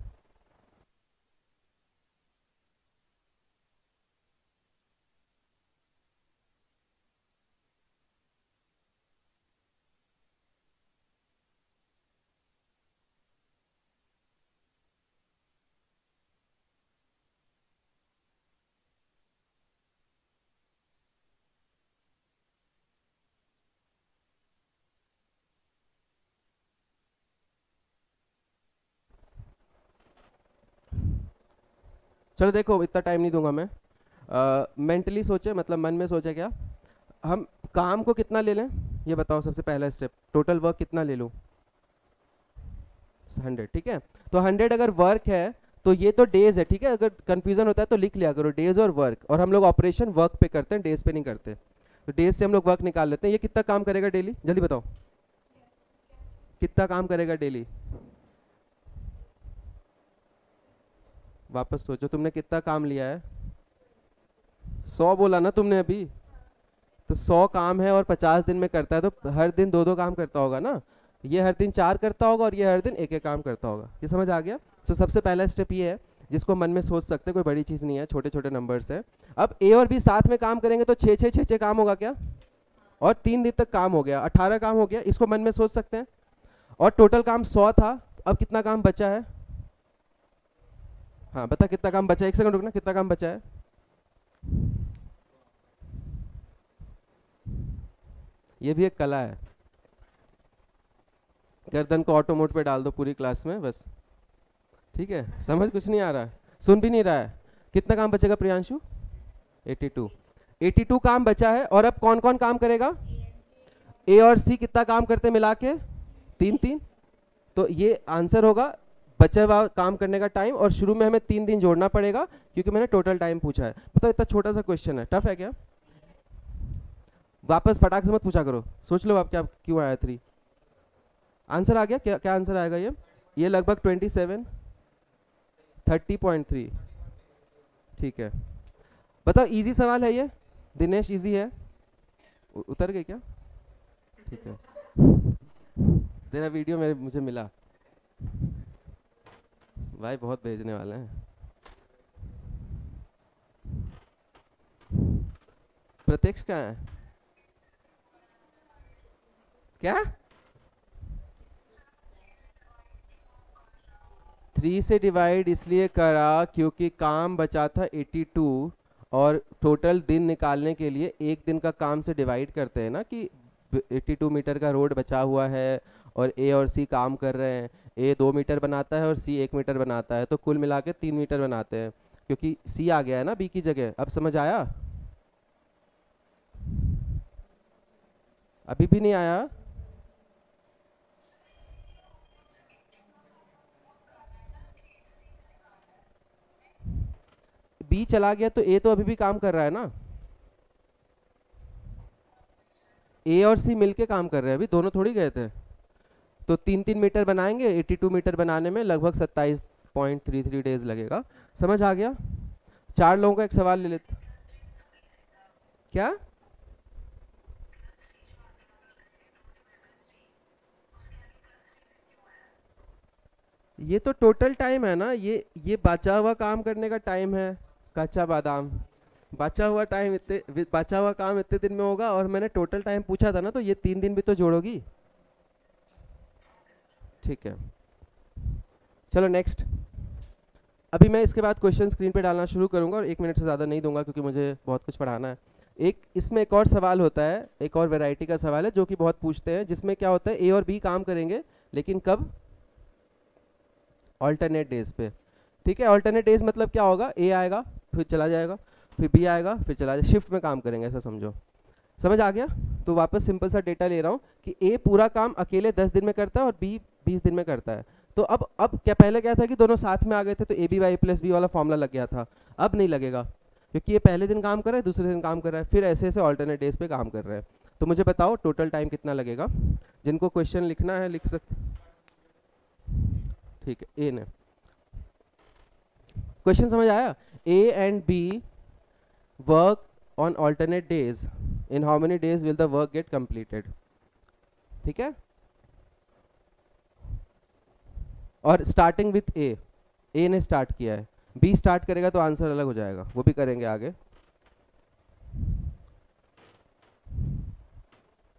चलो देखो इतना टाइम नहीं दूंगा मैं, मेंटली सोचे, मतलब मन में सोचे क्या हम काम को कितना ले लें, ये बताओ। सबसे पहला स्टेप, टोटल वर्क कितना ले लूँ? 100, ठीक है। तो 100 अगर वर्क है तो ये तो डेज है, ठीक है। अगर कंफ्यूजन होता है तो लिख लिया करो डेज और वर्क, और हम लोग ऑपरेशन वर्क पे करते हैं, डेज पे नहीं करते। तो डेज से हम लोग वर्क निकाल लेते हैं। ये कितना काम करेगा डेली, जल्दी बताओ कितना काम करेगा डेली? वापस सोचो, तुमने कितना काम लिया है? 100 बोला ना तुमने अभी, तो 100 काम है और 50 दिन में करता है, तो हर दिन 2-2 काम करता होगा ना। ये हर दिन 4 करता होगा और ये हर दिन 1-1 काम करता होगा। ये समझ आ गया? तो सबसे पहला स्टेप ये है जिसको मन में सोच सकते हैं, कोई बड़ी चीज़ नहीं है, छोटे छोटे नंबर्स है। अब ए और बी साथ में काम करेंगे तो 6-6 काम होगा क्या? और 3 दिन तक काम हो गया, 18 काम हो गया। इसको मन में सोच सकते हैं। और टोटल काम 100 था, अब कितना काम बचा है? हाँ बता कितना काम बचा है, 1 सेकंड रुकना, कितना काम बचा है? ये भी एक कला है। गर्दन को ऑटो मोड पे डाल दो पूरी क्लास में बस, ठीक है। समझ कुछ नहीं आ रहा है, सुन भी नहीं रहा है। कितना काम बचेगा प्रियांशु? 82। 82 काम बचा है। और अब कौन कौन काम करेगा? ए और सी कितना काम करते मिला के? 3-3। तो ये आंसर होगा बचा हुआ काम करने का टाइम, और शुरू में हमें 3 दिन जोड़ना पड़ेगा क्योंकि मैंने टोटल टाइम पूछा है। पता इतना छोटा सा क्वेश्चन है, टफ है क्या? वापस फटाक से मत पूछा करो, सोच लो आप क्या क्यों आया 3। आंसर आ गया क्या? क्या आंसर आएगा ये लगभग 27, 30.3। ठीक है बताओ, इजी सवाल है ये दिनेश? इजी है? उतर गई क्या? ठीक है तेरा वीडियो मुझे मिला, भाई बहुत भेजने वाले हैं। प्रत्यक्ष कहाँ है? क्या 3 से डिवाइड इसलिए करा क्योंकि काम बचा था 82 और टोटल दिन निकालने के लिए एक दिन का काम से डिवाइड करते हैं ना कि 82 मीटर का रोड बचा हुआ है और ए और सी काम कर रहे हैं। ए 2 मीटर बनाता है और सी 1 मीटर बनाता है, तो कुल मिला के 3 मीटर बनाते हैं क्योंकि सी आ गया है ना बी की जगह। अब समझ आया? अभी भी नहीं आया? बी चला गया तो ए तो अभी भी काम कर रहा है ना। ए और सी मिलके काम कर रहे हैं, अभी दोनों थोड़ी गए थे। तो 3-3 मीटर बनाएंगे, 82 मीटर बनाने में लगभग 27.33 डेज लगेगा। समझ आ गया? 4 लोगों का एक सवाल ले लेते। क्या? ये तो टोटल टाइम है ना, ये बचा हुआ काम करने का टाइम है। कच्चा बादाम, बचा हुआ टाइम इतने, बचा हुआ काम इतने दिन में होगा और मैंने टोटल टाइम पूछा था ना, तो ये 3 दिन भी तो जोड़ोगी। ठीक है, चलो नेक्स्ट। अभी मैं इसके बाद क्वेश्चन स्क्रीन पे डालना शुरू करूंगा और 1 मिनट से ज़्यादा नहीं दूंगा क्योंकि मुझे बहुत कुछ पढ़ाना है। इसमें एक और सवाल होता है, एक और वैरायटी का सवाल है जो कि बहुत पूछते हैं, जिसमें क्या होता है ए और बी काम करेंगे लेकिन कब? ऑल्टरनेट डेज पे। ठीक है, ऑल्टरनेट डेज मतलब क्या होगा? ए आएगा फिर चला जाएगा, फिर बी आएगा फिर चला जाएगा, शिफ्ट में काम करेंगे, ऐसा समझो। समझ आ गया? तो वापस सिंपल सा डेटा ले रहा हूँ कि ए पूरा काम अकेले 10 दिन में करता है और बी 20 दिन में करता है। तो अब क्या पहले क्या था कि दोनों साथ में आ गए थे तो A B by plus B वाला फॉर्मूला लग गया था। अब नहीं लगेगा क्योंकि ये पहले दिन काम कर रहा है, दूसरे दिन काम कर रहा है, फिर ऐसे ऐसे ऑल्टरनेट डेज पे काम कर रहे हैं। तो मुझे बताओ टोटल टाइम कितना लगेगा? जिनको क्वेश्चन लिखना है लिख सकते। ठीक है, ए ने क्वेश्चन समझ आया? A and B work on alternate days, in how many days will the work get completed? ठीक है, और स्टार्टिंग विथ ए ने स्टार्ट किया है, बी स्टार्ट करेगा तो आंसर अलग हो जाएगा, वो भी करेंगे आगे।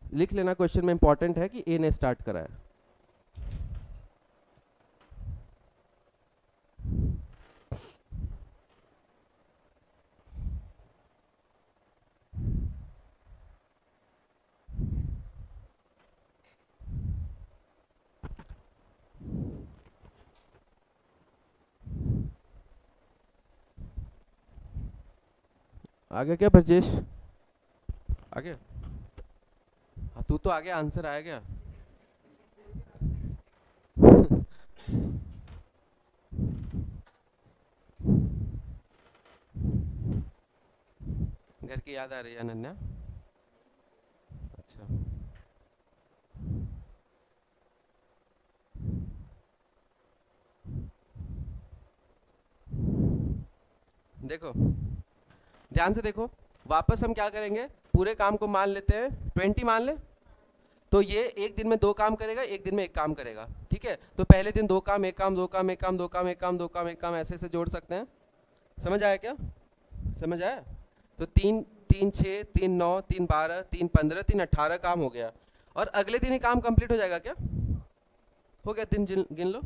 लिख लेना, क्वेश्चन में इंपॉर्टेंट है कि ए ने स्टार्ट करा है। आगे क्या ब्रजेश? आगे? हाँ तू तो आगे, आंसर आया क्या? घर की याद आ रही है अनन्या? अच्छा, देखो ध्यान से देखो, वापस हम क्या करेंगे, पूरे काम को मान लेते हैं 20 मान ले, तो ये एक दिन में 2 काम करेगा, एक दिन में 1 काम करेगा। ठीक है, तो पहले दिन 2 काम 1 काम 2 काम 1 काम 2 काम 1 काम 2 काम 1 काम, ऐसे ऐसे जोड़ सकते हैं। समझ आया क्या? समझ आया? तो 3 3 6 3 9 3 12 3 15 3 18 काम हो गया, और अगले दिन ही काम कंप्लीट हो जाएगा क्या? हो गया, दिन गिन लो,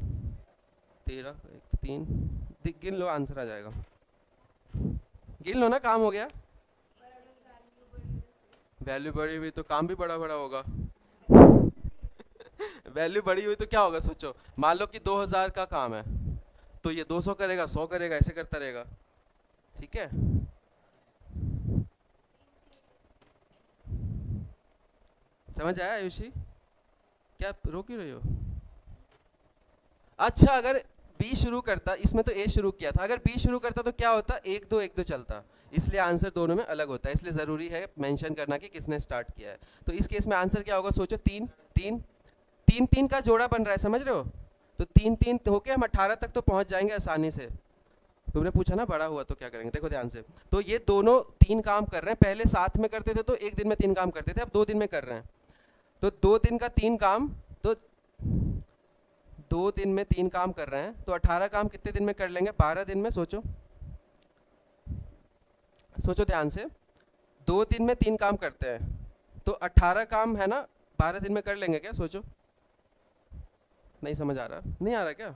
13 1 3, गिन लो, आंसर आ जाएगा। गिन लो ना, काम हो गया। वैल्यू बढ़ी हुई तो काम भी बड़ा बड़ा होगा। वैल्यू बढ़ी हुई तो क्या होगा सोचो, मान लो कि 2000 का काम है तो ये 200 करेगा, 100 करेगा, ऐसे करता रहेगा। ठीक है, समझ आया आयुषी? क्या रोक ही रही हो? अच्छा, अगर बी शुरू करता, इसमें तो ए शुरू किया था, अगर बी शुरू करता तो क्या होता? 1 2 1 2 चलता, इसलिए आंसर दोनों में अलग होता है, इसलिए ज़रूरी है मेंशन करना कि किसने स्टार्ट किया है। तो इस केस में आंसर क्या होगा सोचो, 3 3 3 3 का जोड़ा बन रहा है, समझ रहे हो? तो 3 3 होके हम 18 तक तो पहुंच जाएंगे आसानी से। तुमने पूछा ना बड़ा हुआ तो क्या करेंगे, देखो ध्यान से, तो ये दोनों 3 काम कर रहे हैं, पहले साथ में करते थे तो एक दिन में 3 काम करते थे, अब 2 दिन में कर रहे हैं, तो 2 दिन का 3 काम, तो 2 दिन में 3 काम कर रहे हैं तो 18 काम कितने दिन में कर लेंगे? 12 दिन में। सोचो सोचो ध्यान से, 2 दिन में 3 काम करते हैं तो 18 काम है ना 12 दिन में कर लेंगे क्या? सोचो। नहीं समझ आ रहा? नहीं आ रहा क्या?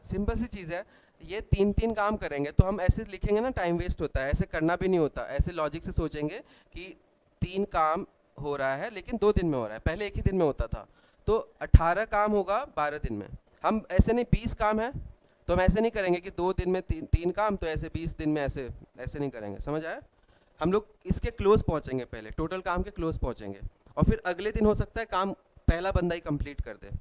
सिंपल सी चीज़ है, ये 3 काम करेंगे तो हम ऐसे लिखेंगे ना, टाइम वेस्ट होता है, ऐसे करना भी नहीं होता। ऐसे लॉजिक से सोचेंगे कि 3 काम हो रहा है लेकिन 2 दिन में हो रहा है, पहले एक ही दिन में होता था, तो 18 काम होगा 12 दिन में। हम ऐसे नहीं, 20 काम है तो हम ऐसे नहीं करेंगे कि 2 दिन में 3 काम तो ऐसे 20 दिन में, ऐसे ऐसे नहीं करेंगे। समझ आया? हम लोग इसके क्लोज पहुंचेंगे, पहले टोटल काम के क्लोज पहुंचेंगे और फिर अगले दिन हो सकता है काम पहला बंदा ही कंप्लीट कर दे।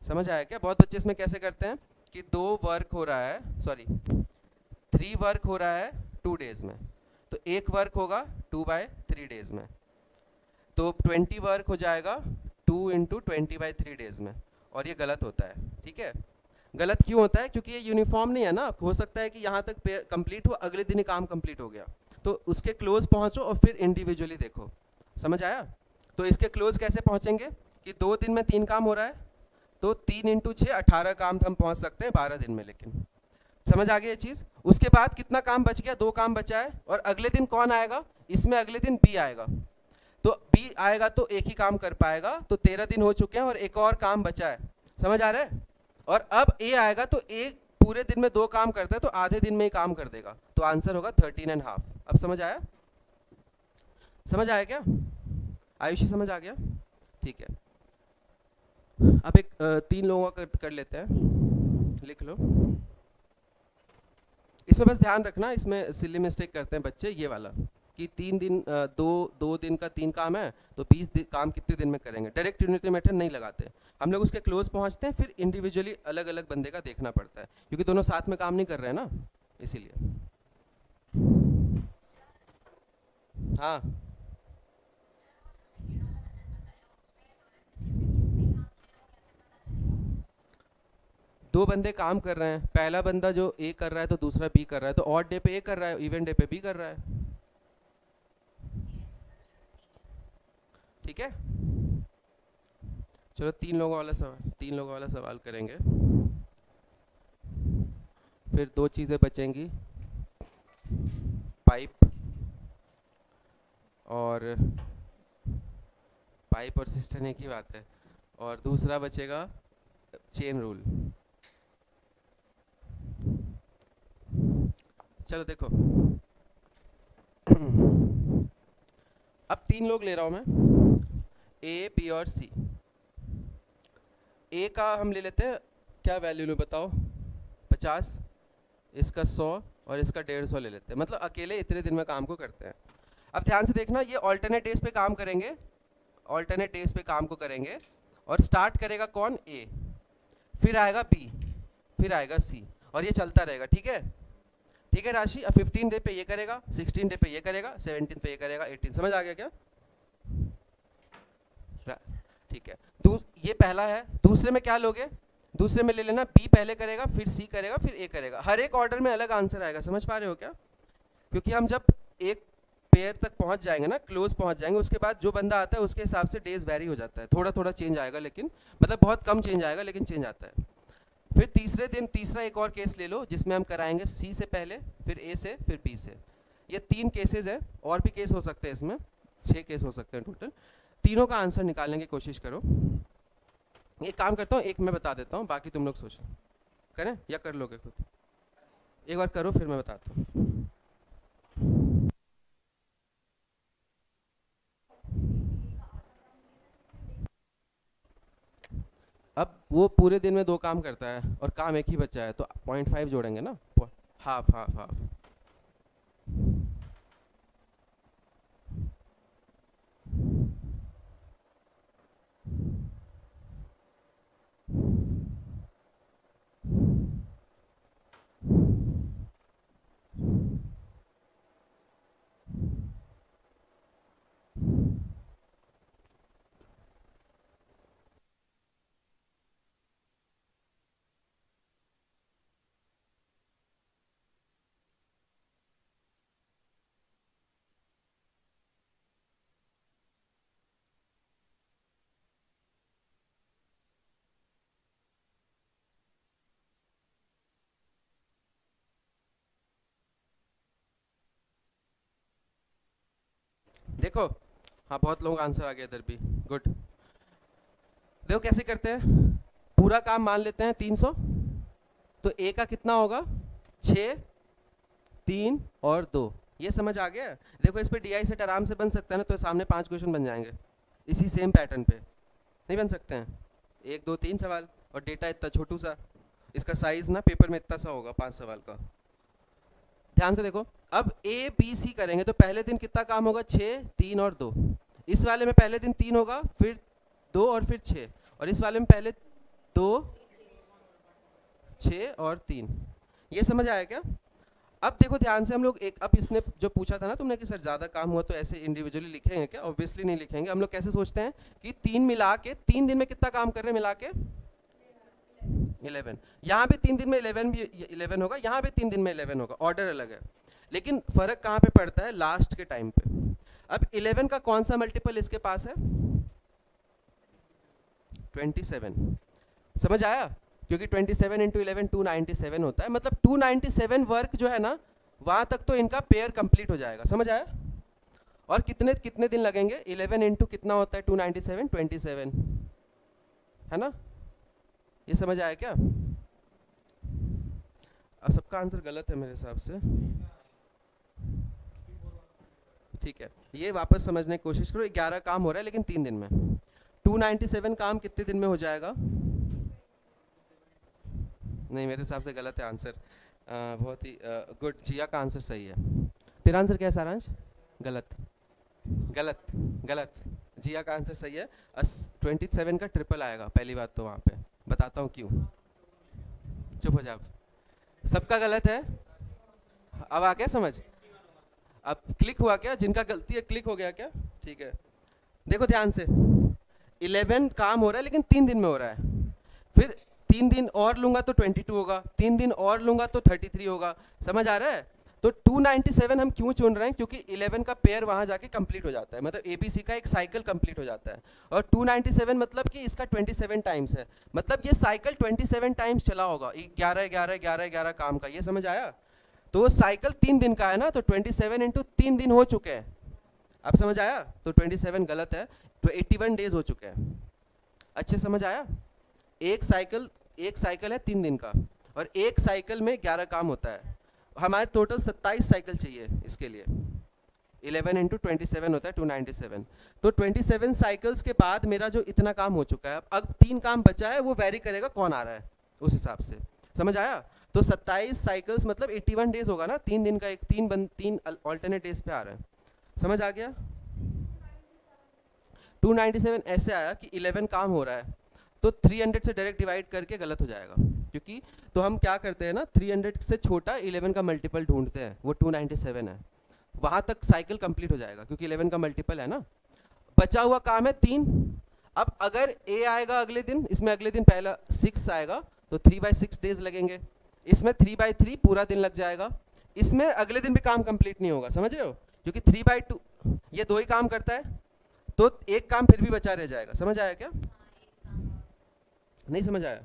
समझ आया क्या? बहुत बच्चे इसमें कैसे करते हैं कि 2 वर्क हो रहा है, सॉरी 3 वर्क हो रहा है 2 डेज में, तो 1 वर्क होगा 2/3 डेज में, तो 20 वर्क हो जाएगा 2 × 20/3 डेज में, और ये गलत होता है। ठीक है, गलत क्यों होता है? क्योंकि ये यूनिफॉर्म नहीं है ना। हो सकता है कि यहाँ तक कंप्लीट हुआ, अगले दिन ही काम कंप्लीट हो गया, तो उसके क्लोज पहुँचो और फिर इंडिविजुअली देखो। समझ आया? तो इसके क्लोज कैसे पहुँचेंगे कि 2 दिन में 3 काम हो रहा है तो 3 × 6 18 काम हम पहुँच सकते हैं 12 दिन में। लेकिन समझ आ गई ये चीज़? उसके बाद कितना काम बच गया? 2 काम बचा है, और अगले दिन कौन आएगा इसमें? अगले दिन बी आएगा, तो बी आएगा तो एक ही काम कर पाएगा, तो 13 दिन हो चुके हैं और एक और काम बचा है। समझ आ रहा है? और अब ए आएगा तो ए पूरे दिन में 2 काम करता है तो आधे दिन में ही काम कर देगा, तो आंसर होगा 13.5। अब समझ आया? समझ आया क्या आयुषी? समझ आ गया? ठीक है, अब एक 3 लोगों का कर लेते हैं, लिख लो। इसमें बस ध्यान रखना, इसमें सिली मिस्टेक करते हैं बच्चे, ये वाला कि 3 दिन 2 दिन का 3 काम है तो 20 काम कितने दिन में करेंगे। डायरेक्ट यूनिटरी मेथड नहीं लगाते हम लोग, उसके क्लोज पहुंचते हैं, फिर इंडिविजुअली अलग अलग बंदे का देखना पड़ता है क्योंकि दोनों साथ में काम नहीं कर रहे हैं ना, इसीलिए। हाँ, 2 बंदे काम कर रहे हैं, पहला बंदा जो ए कर रहा है तो दूसरा बी कर रहा है, तो ऑड डे पे ए कर रहा है, इवन डे पे बी कर रहा है। ठीक है, चलो 3 लोगों वाला सवाल करेंगे, फिर 2 चीज़ें बचेंगी, पाइप और सिस्टम एक ही बात है, और दूसरा बचेगा चेन रूल। चलो देखो, अब 3 लोग ले रहा हूं मैं, ए बी और सी। ए का हम ले लेते हैं, क्या वैल्यू लो बताओ? 50, इसका 100 और इसका 150 ले लेते हैं, मतलब अकेले इतने दिन में काम को करते हैं। अब ध्यान से देखना, ये ऑल्टरनेट डेज पे काम करेंगे, ऑल्टरनेट डेज पे काम को करेंगे, और स्टार्ट करेगा कौन? ए, फिर आएगा बी, फिर आएगा सी, और ये चलता रहेगा। ठीक है, ठीक है राशि। अब 15 डे पे ये करेगा, 16 डे पे ये करेगा, 17 पे ये करेगा, 18। समझ आ गया क्या? ठीक है, ये पहला है। दूसरे में क्या लोगे? दूसरे में ले लेना, बी पहले करेगा, फिर सी करेगा, फिर ए करेगा, हर एक ऑर्डर में अलग आंसर आएगा। समझ पा रहे हो क्या? क्योंकि हम जब एक पेयर तक पहुंच जाएंगे ना, क्लोज पहुंच जाएंगे, उसके बाद जो बंदा आता है उसके हिसाब से डेज वेरी हो जाता है, थोड़ा थोड़ा चेंज आएगा, लेकिन मतलब बहुत कम चेंज आएगा, लेकिन चेंज आता है। फिर तीसरे दिन तीसरा एक और केस ले लो जिसमें हम कराएंगे सी से पहले, फिर ए से, फिर बी से। ये 3 केसेस है, और भी केस हो सकते हैं इसमें, 6 केस हो सकते हैं टोटल। तीनों का आंसर निकालने की कोशिश करो। एक काम करता हूँ, एक मैं बता देता हूँ, बाकी तुम लोग सोचो, करें या कर लोगे खुद? एक बार करो फिर मैं बताता हूँ। अब वो पूरे दिन में 2 काम करता है और काम एक ही बच्चा है, तो 0.5 जोड़ेंगे ना, हाफ हाफ हाफ। देखो, हाँ बहुत लोगों का आंसर आ गया इधर भी, गुड। देखो कैसे करते हैं, पूरा काम मान लेते हैं 300, तो ए का कितना होगा 6, 3 और 2, ये समझ आ गया। देखो इस पे डी आई सेट आराम से बन सकता है ना, तो सामने 5 क्वेश्चन बन जाएंगे इसी सेम पैटर्न पे, नहीं बन सकते हैं? 1 2 3 सवाल, और डेटा इतना छोटू सा, इसका साइज ना पेपर में इतना सा होगा 5 सवाल का। ध्यान से देखो, अब ए बी सी करेंगे तो पहले दिन कितना काम होगा 6, 3 और 2। इस वाले में पहले दिन 3 होगा, फिर 2 और फिर 6, और इस वाले में पहले 2, 6 और 3। ये समझ आया क्या? अब देखो ध्यान से हम लोग एक, अब इसने जो पूछा था ना तुमने कि सर ज़्यादा काम हुआ तो ऐसे इंडिविजुअली लिखेंगे क्या? ऑब्वियसली नहीं लिखेंगे। हम लोग कैसे सोचते हैं कि 3 मिला के 3 दिन में कितना काम कर रहे हैं मिला के 11। यहाँ पे 3 दिन में 11 भी 11 होगा, यहाँ पे 3 दिन में 11 होगा, ऑर्डर अलग है, लेकिन फ़र्क कहाँ पे पड़ता है? लास्ट के टाइम पे। अब 11 का कौन सा मल्टीपल इसके पास है? 27। समझ आया? क्योंकि 27 इंटू 11 297 होता है, मतलब 297 वर्क जो है ना वहाँ तक तो इनका पेयर कंप्लीट हो जाएगा। समझ आया? और कितने कितने दिन लगेंगे? 11 इंटू कितना होता है 297? 27 है ना? ये समझ आया क्या? अब सबका आंसर गलत है मेरे हिसाब से, ठीक है, ये वापस समझने की कोशिश करो। 11 काम हो रहा है लेकिन 3 दिन में। 297 काम कितने दिन में हो जाएगा? नहीं, मेरे हिसाब से गलत है आंसर। बहुत ही गुड, जिया का आंसर सही है। तेरा आंसर क्या है सारांश? गलत गलत गलत, जिया का आंसर सही है। 27 का ट्रिपल आएगा पहली बात तो, वहाँ पे बताता हूँ क्यों। चुप हो जाओ, सबका गलत है। अब आ गया समझ? अब क्लिक हुआ क्या? जिनका गलती है क्लिक हो गया क्या? ठीक है, देखो ध्यान से, 11 काम हो रहा है लेकिन 3 दिन में हो रहा है, फिर 3 दिन और लूंगा तो 22 होगा, 3 दिन और लूंगा तो 33 होगा। समझ आ रहा है? तो 297 हम क्यों चुन रहे हैं? क्योंकि 11 का पेयर वहाँ जाके कंप्लीट हो जाता है, मतलब ABC का एक साइकिल कंप्लीट हो जाता है, और 297 मतलब कि इसका 27 टाइम्स है, मतलब ये साइकिल 27 टाइम्स चला होगा, 11 11 11 11 काम का। ये समझ आया? तो साइकिल 3 दिन का है ना, तो 27 इंटू 3 दिन हो चुके हैं। अब समझ आया? तो 27 गलत है, तो 81 डेज हो चुके हैं। अच्छे समझ आया? एक साइकिल है 3 दिन का, और एक साइकिल में 11 काम होता है। हमारे टोटल 27 साइकिल चाहिए इसके लिए। 11 इंटू 27 होता है 297। तो 27 साइकिल्स के बाद मेरा जो इतना काम हो चुका है, अब 3 काम बचा है, वो वेरी करेगा कौन आ रहा है उस हिसाब से। समझ आया? तो 27 साइकिल्स मतलब 81 डेज होगा ना, 3 दिन का, एक 3 अल्टरनेट डेज पे आ रहा है। समझ आ गया? 297 ऐसे आया कि 11 काम हो रहा है, तो 300 से डायरेक्ट डिवाइड करके गलत हो जाएगा, क्योंकि तो हम क्या करते हैं ना, 300 से छोटा 11 का मल्टीपल ढूंढते हैं, वो 297 है, वहाँ तक साइकिल कंप्लीट हो जाएगा क्योंकि 11 का मल्टीपल है ना। बचा हुआ काम है 3। अब अगर ए आएगा अगले दिन, इसमें अगले दिन पहला 6 आएगा, तो 3/6 डेज लगेंगे, इसमें 3/3 पूरा दिन लग जाएगा, इसमें अगले दिन भी काम कंप्लीट नहीं होगा। समझ रहे हो? क्योंकि 3/2 ये 2 ही काम करता है, तो एक काम फिर भी बचा रह जाएगा। समझ आया क्या? नहीं समझ आया?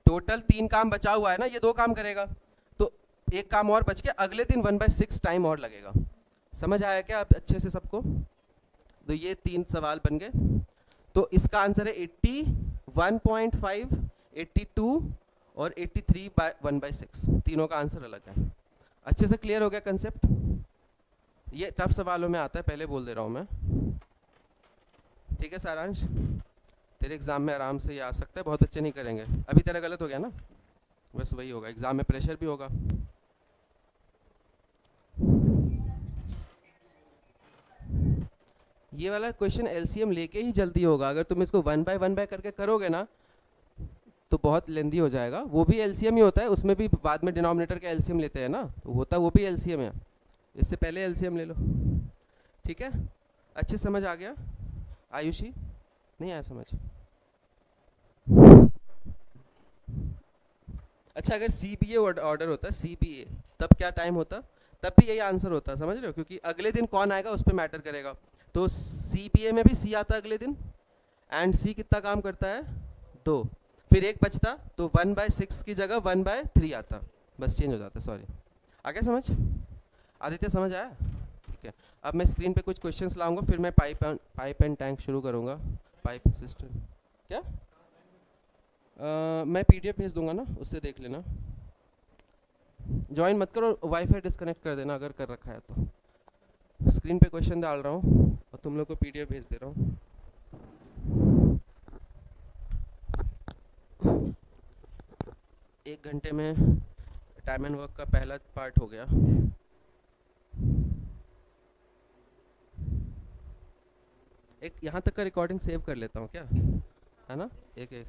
टोटल 3 काम बचा हुआ है ना, ये 2 काम करेगा, तो एक काम और बच के अगले दिन 1/6 टाइम और लगेगा। समझ आया क्या आप अच्छे से सबको? तो ये 3 सवाल बन गए। तो इसका आंसर है 81.5, 82 और 83/1/6, तीनों का आंसर अलग है। अच्छे से क्लियर हो गया कंसेप्ट? ये टफ सवालों में आता है, पहले बोल दे रहा हूँ मैं। ठीक है सारांश, तेरे एग्ज़ाम में आराम से ये आ सकता है, बहुत अच्छे नहीं करेंगे। अभी तेरा गलत हो गया ना, बस वही होगा, एग्ज़ाम में प्रेशर भी होगा। ये वाला क्वेश्चन एलसीएम लेके ही जल्दी होगा, अगर तुम इसको 1 बाय करके करोगे ना तो बहुत लेंदी हो जाएगा। वो भी एलसीएम ही होता है, उसमें भी बाद में डिनोमिनेटर का एलसीएम लेते हैं ना, तो होता वो भी एलसीएम है, इससे पहले एलसीएम ले लो। ठीक है, अच्छे समझ आ गया? आयुषी नहीं आया समझ? अच्छा, अगर सीबीए ऑर्डर होता, सीबीए, तब क्या टाइम होता? तब भी यही आंसर होता। समझ रहे हो? क्योंकि अगले दिन कौन आएगा उस पर मैटर करेगा। तो सीबीए में भी सी आता है अगले दिन, एंड सी कितना काम करता है? 2, फिर 1 बचता, तो 1/6 की जगह 1/3 आता, बस चेंज हो जाता। सॉरी, आ गया समझ? आदित्य समझ आया? ठीक है, अब मैं स्क्रीन पे कुछ क्वेश्चंस लाऊंगा, फिर मैं पाइप एंड टैंक शुरू करूंगा। पाइप सिस्टम क्या, मैं पीडीएफ भेज दूंगा ना, उससे देख लेना। ज्वाइन मत करो, वाईफाई डिस्कनेक्ट कर देना अगर कर रखा है तो। स्क्रीन पे क्वेश्चन डाल रहा हूँ और तुम लोग को पीडीएफ भेज दे रहा हूँ। एक घंटे में टाइम एंड वर्क का पहला पार्ट हो गया। एक यहाँ तक का रिकॉर्डिंग सेव कर लेता हूँ क्या, है ना, एक एक